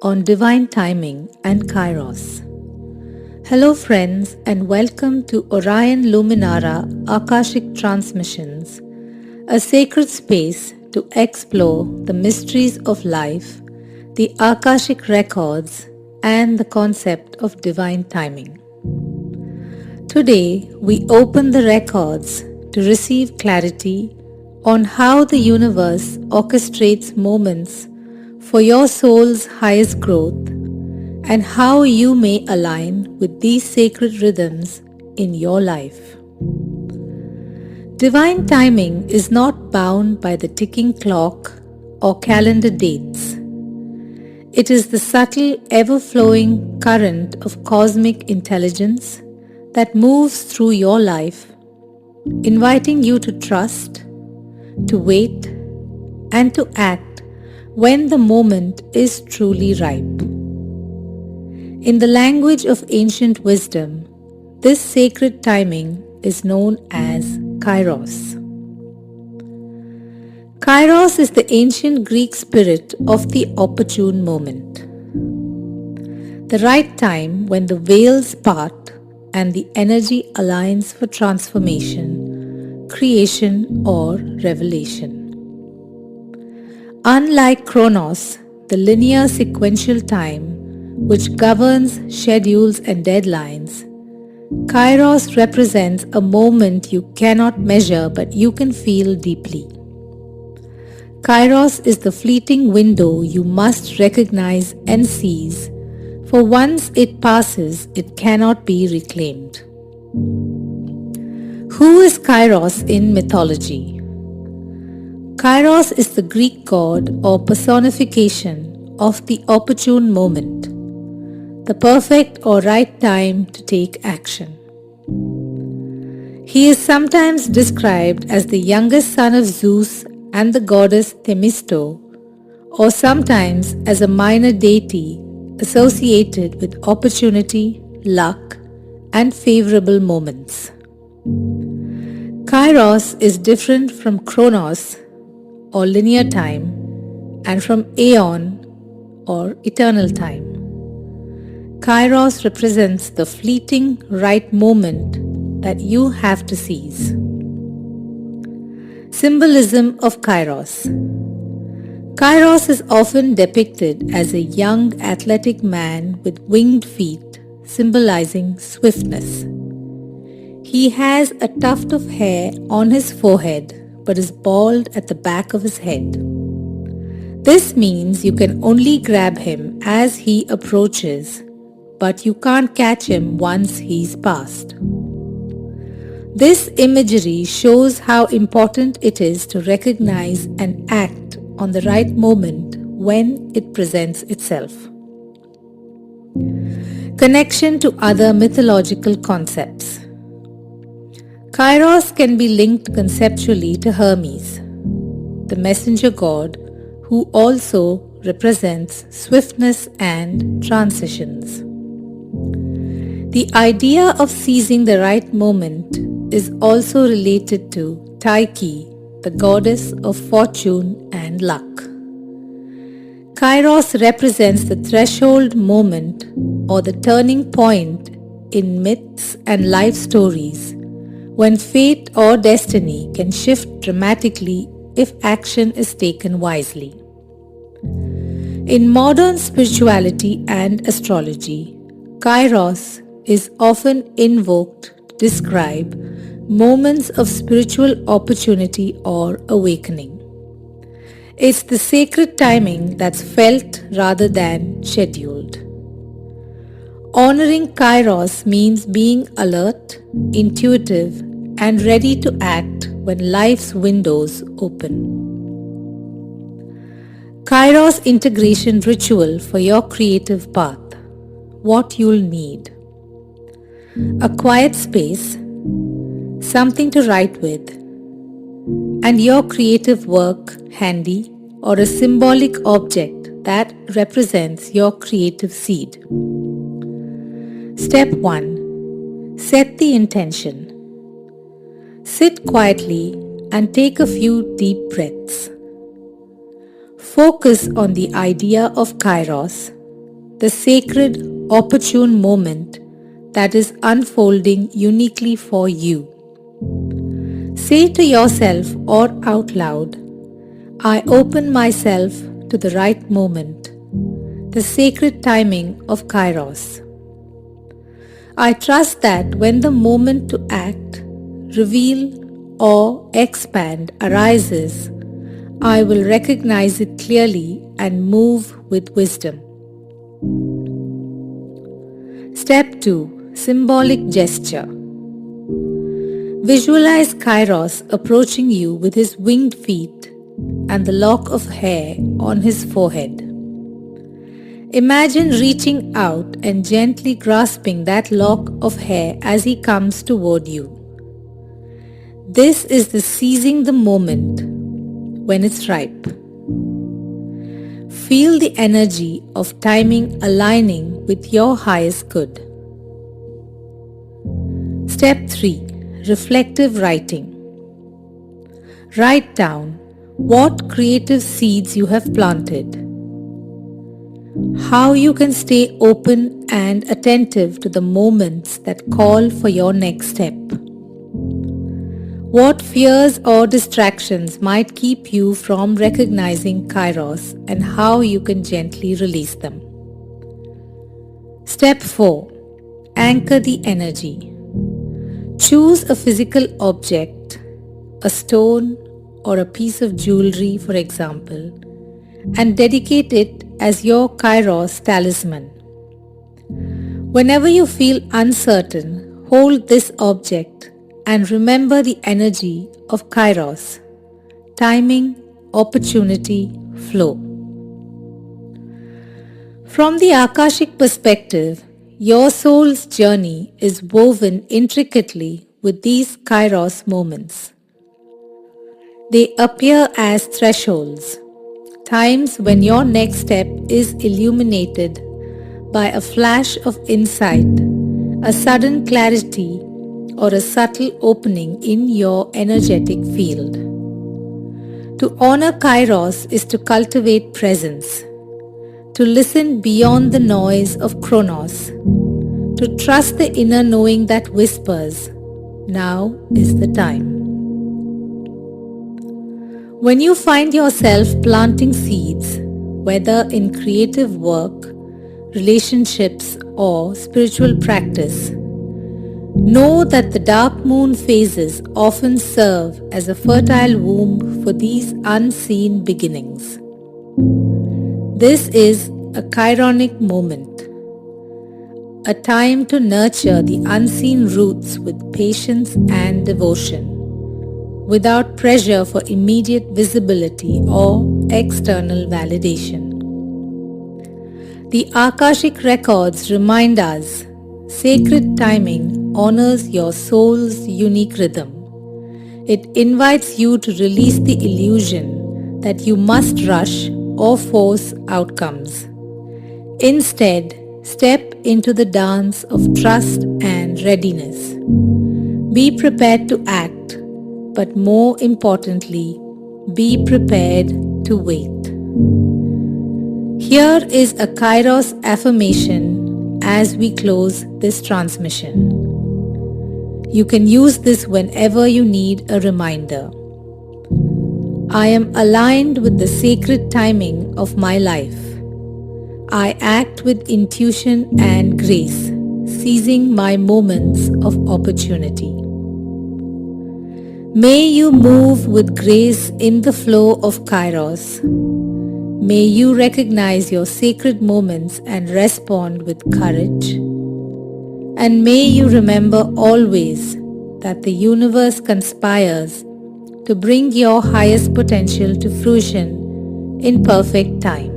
on divine timing and Kairos. Hello, friends, and welcome to Orion Luminara Akashic Transmissions, a sacred space to explore the mysteries of life, the Akashic records, and the concept of divine timing. Today, we open the records to receive clarity on how the universe orchestrates moments for your soul's highest growth and how you may align with these sacred rhythms in your life. Divine timing is not bound by the ticking clock or calendar dates. It is the subtle, ever-flowing current of cosmic intelligence that moves through your life, inviting you to trust, to wait, and to act when the moment is truly ripe. In the language of ancient wisdom, this sacred timing is known as Kairos. Kairos is the ancient Greek spirit of the opportune moment. The right time when the veils part and the energy aligns for transformation, creation, or revelation. Unlike Chronos, the linear sequential time which governs schedules and deadlines, Kairos represents a moment you cannot measure but you can feel deeply. Kairos is the fleeting window you must recognize and seize, for once it passes, it cannot be reclaimed. Who is Kairos in mythology? Kairos is the Greek god or personification of the opportune moment, the perfect or right time to take action. He is sometimes described as the youngest son of Zeus and the goddess Themisto, or sometimes as a minor deity associated with opportunity, luck, and favorable moments. Kairos is different from Chronos or linear time and from Aeon or eternal time. Kairos represents the fleeting right moment that you have to seize. Symbolism of Kairos. Kairos is often depicted as a young athletic man with winged feet, symbolizing swiftness. He has a tuft of hair on his forehead but is bald at the back of his head. This means you can only grab him as he approaches, but you can't catch him once he's past. This imagery shows how important it is to recognize and act on the right moment when it presents itself. Connection to other mythological concepts. Kairos can be linked conceptually to Hermes, the messenger god who also represents swiftness and transitions. The idea of seizing the right moment is also related to Tyche, the goddess of fortune and luck. Kairos represents the threshold moment or the turning point in myths and life stories when fate or destiny can shift dramatically if action is taken wisely. In modern spirituality and astrology, Kairos is often invoked to describe moments of spiritual opportunity or awakening. It's the sacred timing that's felt rather than scheduled. Honoring Kairos means being alert, intuitive, and ready to act when life's windows open. Kairos integration ritual for your creative path. What you'll need: a quiet space, something to write with, and your creative work handy or a symbolic object that represents your creative seed. Step 1. Set the intention. Sit quietly and take a few deep breaths. Focus on the idea of Kairos the sacred, opportune moment that is unfolding uniquely for you. Say to yourself or out loud, I open myself to the right moment, the sacred timing of Kairos. I trust that when the moment to act, reveal, or expand arises, I will recognize it clearly and move with wisdom. Step 2. Symbolic gesture. Visualize Kairos approaching you with his winged feet and the lock of hair on his forehead. Imagine reaching out and gently grasping that lock of hair as he comes toward you. This is the seizing the moment when it's ripe. Feel the energy of timing aligning with your highest good. Step 3. Reflective writing. Write down what creative seeds you have planted, how you can stay open and attentive to the moments that call for your next step, what fears or distractions might keep you from recognizing Kairos and how you can gently release them. Step 4. Anchor the energy. Choose a physical object, a stone or a piece of jewelry for example, and dedicate it as your Kairos talisman. Whenever you feel uncertain, hold this object and remember the energy of Kairos, timing, opportunity, flow. From the Akashic perspective, your soul's journey is woven intricately with these Kairos moments. They appear as thresholds, times when your next step is illuminated by a flash of insight, a sudden clarity, or a subtle opening in your energetic field. To honor Kairos is to cultivate presence, to listen beyond the noise of Chronos, to trust the inner knowing that whispers, now is the time. When you find yourself planting seeds, whether in creative work, relationships, or spiritual practice, know that the dark moon phases often serve as a fertile womb for these unseen beginnings. This is a chironic moment, a time to nurture the unseen roots with patience and devotion, without pressure for immediate visibility or external validation. The Akashic records remind us sacred timing honors your soul's unique rhythm. It invites you to release the illusion that you must rush or force outcomes. Instead, step into the dance of trust and readiness. Be prepared to act, but more importantly, be prepared to wait. Here is a Kairos affirmation as we close this transmission. You can use this whenever you need a reminder. I am aligned with the sacred timing of my life. I act with intuition and grace, seizing my moments of opportunity. May you move with grace in the flow of Kairos. May you recognize your sacred moments and respond with courage. And may you remember always that the universe conspires to bring your highest potential to fruition in perfect time.